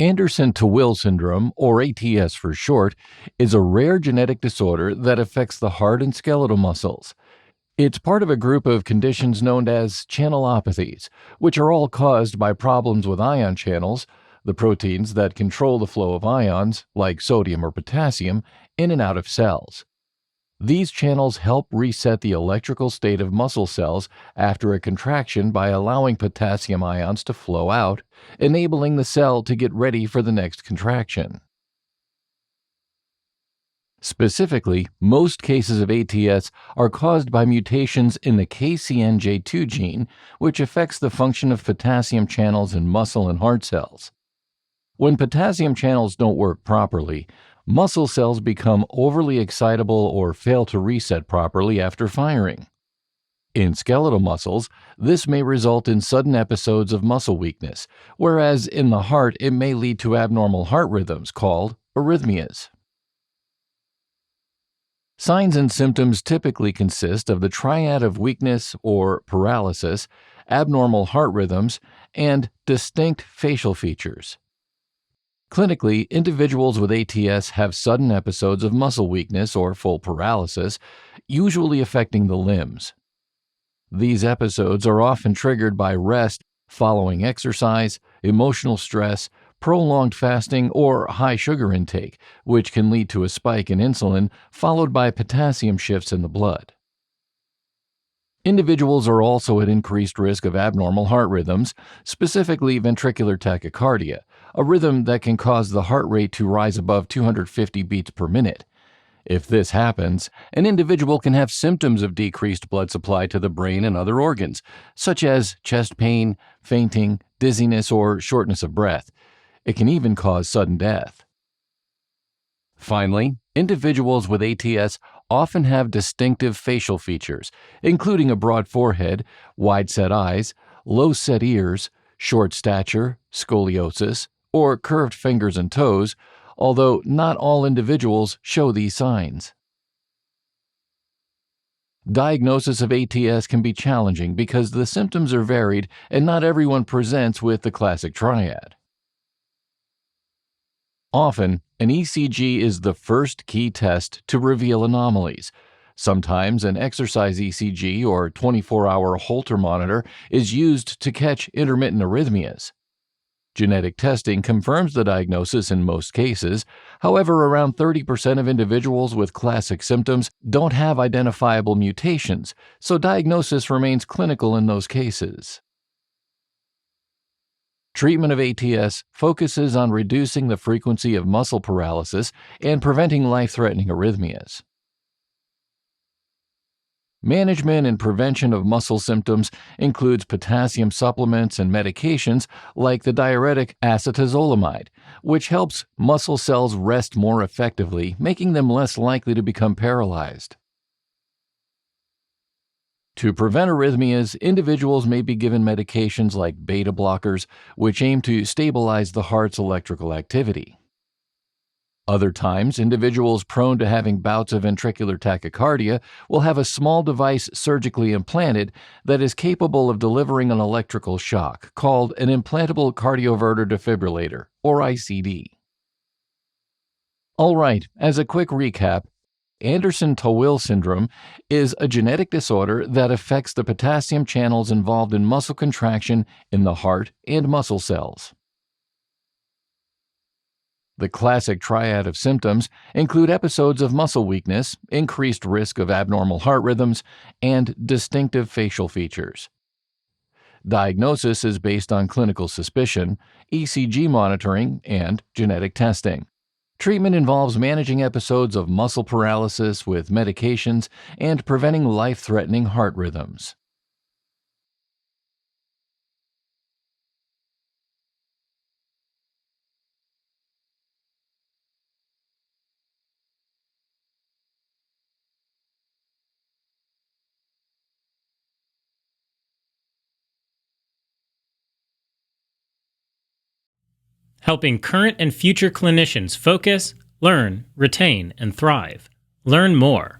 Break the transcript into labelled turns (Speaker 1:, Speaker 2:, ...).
Speaker 1: Andersen-Tawil syndrome, or ATS for short, is a rare genetic disorder that affects the heart and skeletal muscles. It's part of a group of conditions known as channelopathies, which are all caused by problems with ion channels, the proteins that control the flow of ions, like sodium or potassium, in and out of cells. These channels help reset the electrical state of muscle cells after a contraction by allowing potassium ions to flow out, enabling the cell to get ready for the next contraction. Specifically, most cases of ATS are caused by mutations in the KCNJ2 gene, which affects the function of potassium channels in muscle and heart cells. When potassium channels don't work properly, muscle cells become overly excitable or fail to reset properly after firing. In skeletal muscles, this may result in sudden episodes of muscle weakness, whereas in the heart it may lead to abnormal heart rhythms called arrhythmias. Signs and symptoms typically consist of the triad of weakness or paralysis, abnormal heart rhythms, and distinct facial features. Clinically, individuals with ATS have sudden episodes of muscle weakness or full paralysis, usually affecting the limbs. These episodes are often triggered by rest following exercise, emotional stress, prolonged fasting, or high sugar intake, which can lead to a spike in insulin followed by potassium shifts in the blood. Individuals are also at increased risk of abnormal heart rhythms, specifically ventricular tachycardia, a rhythm that can cause the heart rate to rise above 250 beats per minute. If this happens, an individual can have symptoms of decreased blood supply to the brain and other organs, such as chest pain, fainting, dizziness, or shortness of breath. It can even cause sudden death. Finally, individuals with ATS often have distinctive facial features, including a broad forehead, wide-set eyes, low-set ears, short stature, scoliosis, or curved fingers and toes, although not all individuals show these signs. Diagnosis of ATS can be challenging because the symptoms are varied and not everyone presents with the classic triad. Often, an ECG is the first key test to reveal anomalies. Sometimes an exercise ECG or 24-hour Holter monitor is used to catch intermittent arrhythmias. Genetic testing confirms the diagnosis in most cases. However, around 30% of individuals with classic symptoms don't have identifiable mutations, so diagnosis remains clinical in those cases. Treatment of ATS focuses on reducing the frequency of muscle paralysis and preventing life-threatening arrhythmias. Management and prevention of muscle symptoms includes potassium supplements and medications like the diuretic acetazolamide, which helps muscle cells rest more effectively, making them less likely to become paralyzed. To prevent arrhythmias, individuals may be given medications like beta blockers, which aim to stabilize the heart's electrical activity. Other times, individuals prone to having bouts of ventricular tachycardia will have a small device surgically implanted that is capable of delivering an electrical shock, called an implantable cardioverter defibrillator, or ICD. All right, as a quick recap, Andersen-Tawil syndrome is a genetic disorder that affects the potassium channels involved in muscle contraction in the heart and muscle cells. The classic triad of symptoms include episodes of muscle weakness, increased risk of abnormal heart rhythms, and distinctive facial features. Diagnosis is based on clinical suspicion, ECG monitoring, and genetic testing. Treatment involves managing episodes of muscle paralysis with medications and preventing life-threatening heart rhythms.
Speaker 2: Helping current and future clinicians focus, learn, retain, and thrive. Learn more